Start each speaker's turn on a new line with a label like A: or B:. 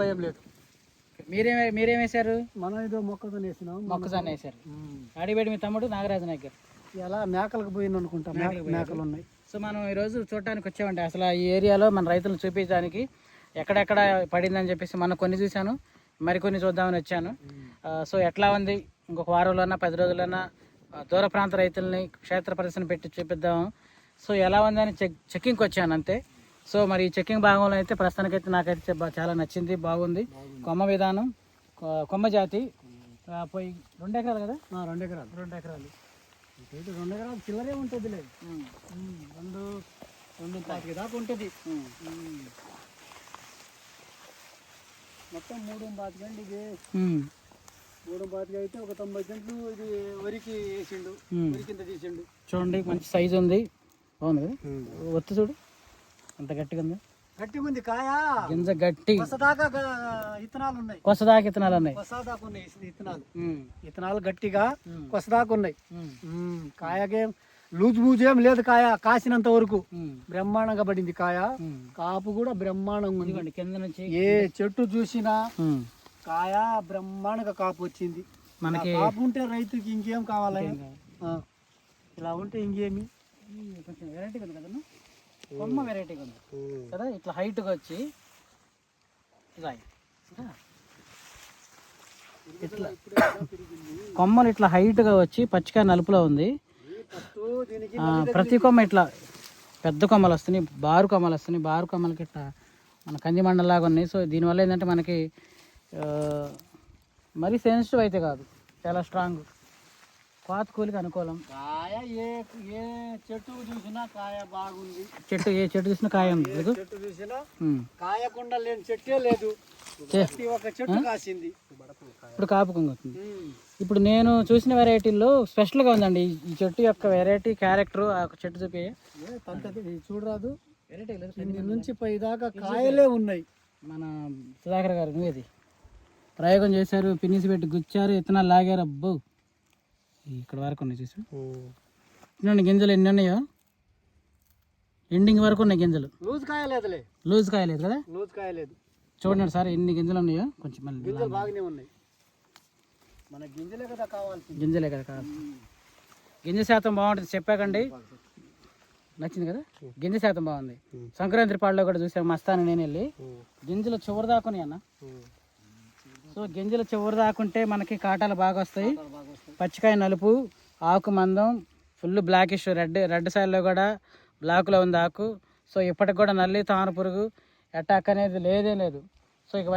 A: భయం లేదు.
B: మీరేం వేశారు?
A: మనం ఏదో మొక్కజొన్న వేసినాం.
B: మొక్కజొన్న వేశారు. ఆడిబేడి మీ తమ్ముడు నాగరాజు నాయక్ గారు
A: ఇలా మేకలకు పోయింది అనుకుంటా. మేకలు ఉన్నాయి.
B: సో మనం ఈరోజు చూడటానికి వచ్చామండి. అసలు ఈ ఏరియాలో మన రైతులను చూపించడానికి ఎక్కడెక్కడ పడిందని చెప్పేసి మనం కొన్ని చూశాను, మరికొన్ని చూద్దామని వచ్చాను. సో ఎట్లా ఉంది, ఇంకొక వారంలోనా 10 రోజులన్నా దూర ప్రాంత రైతుల్ని క్షేత్ర ప్రదర్శన పెట్టి చూపిద్దాము. సో ఎలా ఉందని చెక్కింగ్కి వచ్చాను అంతే. సో మరి ఈ చెక్కింగ్ భాగంలో అయితే ప్రస్తుతానికైతే నాకైతే చాలా నచ్చింది, బాగుంది. కొమ్మ విధానం, కొమ్మ జాతి పోయి 2 ఎకరాలు కదా?
A: 2 ఎకరాలు.
B: 2 ఎకరాలు.
A: 2 ఎకరాలు చిల్లరే ఉంటుంది లేదు.
B: 2.25 దాకా ఉంటుంది.
A: మొత్తం 3.25 గంటలు ఇది. 3.25 అయితే ఒక 90 గంటలు ఇది వరికి వేసిండు, వరి కింద తీసిండు.
B: చూడండి మంచి సైజు ఉంది, బాగుంది కదా? ఒత్తు చూడు అంత గట్టిగా ఉంది.
A: గట్టిగా ఉంది కాయ,
B: గింజ గట్టి.
A: కొసదాకా ఇత్తనాలు ఉన్నాయి.
B: కొసదాకా ఇత్తనాలు ఉన్నాయి.
A: కొసదాకా ఉన్నాయి ఇత్తనాలు గట్టిగా కొసదాకా ఉన్నాయి. కాయకే లూజ్ ఏం లేదు. కాయ కాసినంత వరకు బ్రహ్మాండంగా పడింది. కాయ కాపు కూడా బ్రహ్మాండంగా ఉంది.
B: కింద నుంచి
A: ఏ చెట్టు చూసినా కాయ బ్రహ్మాండంగా కాపు వచ్చింది. మనకి కాపు ఉంటే రైతుకి ఇంకేం కావాలి? ఇలా ఉంటే ఇంకేమి.
B: కొంచెం వెరైటీగా ఉంది కదా, కొమ్మ వెరైటీగా ఉంది కదా. ఇట్లా హైట్గా వచ్చి ఇట్లా కొమ్మలు ఇట్లా హైట్గా వచ్చి పచ్చికాయ నలుపులో ఉంది. ప్రతి కొమ్మ ఇట్లా పెద్ద కొమ్మలు వస్తున్నాయి, బారు కొమ్మలు వస్తున్నాయి. బారు కొమ్మలకి ఇట్లా మన కంది మండలాగా ఉన్నాయి. సో దీనివల్ల ఏంటంటే మనకి మరీ సెన్సిటివ్ అయితే కాదు, చాలా స్ట్రాంగ్, పాత కూలికి అనుకూలం.
A: కాయ ఏ చెట్టు చూసినా కాయ బాగుంది.
B: ఏ చెట్టు చూసినా కాయ ఉంది.
A: చెట్టు చూసినా కాయకుండా లేని చెట్టే లేదు. ఒక చెట్టు కాసింది,
B: ఇప్పుడు కాపు కొంగుతుంది. ఇప్పుడు నేను చూసిన వెరైటీల్లో స్పెషల్గా ఉందండి ఈ చెట్టు యొక్క వెరైటీ, క్యారెక్టర్. ఆ చెట్టు చూపి
A: చూడరాదు. వెరైటీ నుంచి పై దాకా కాయలే ఉన్నాయి.
B: మన సుధాకర్ గారు నువ్వేది ప్రయోగం చేశారు, పిన్నిసి పెట్టి గుచ్చారు, ఇత్తనాలు లాగారు. అబ్బో ఇక్కడ వరకు ఉన్నాయి చూసి. ఇన్ని గింజలు ఎన్ని ఉన్నాయో, ఎండింగ్ వరకు ఉన్నాయి గింజలు.
A: లూజ్ కాయలేదులే.
B: లూజ్ కాయలేదు కదా?
A: లూజ్ కాయలేదు.
B: చూడండి సార్ ఎన్ని గింజలు ఉన్నాయో. కొంచెం మళ్ళీ
A: గింజలు బాగానే ఉన్నాయి. మన గింజలే కదా కావాలి.
B: గింజలే కదా కావాలి. గింజ శాతం బాగుంటుంది చెప్పాకండి. నచ్చింది కదా? గింజ శాతం బాగుంది. సంక్రాంతి పాడులో కూడా చూసాం, మస్తాను నేను వెళ్ళి. గింజలు చివరి దాకున్నాయి అన్న. సో గింజలు చివరి దాకుంటే మనకి కాటాలు బాగా వస్తాయి. పచ్చికాయ నలుపు, ఆకు మందం, ఫుల్ బ్లాకిష్, రెడ్ సైడ్లో కూడా బ్లాక్లో ఉంది ఆకు. సో ఇప్పటికి కూడా నల్లి తాను పురుగు అటాక్ అనేది లేదే లేదు. సో ఇక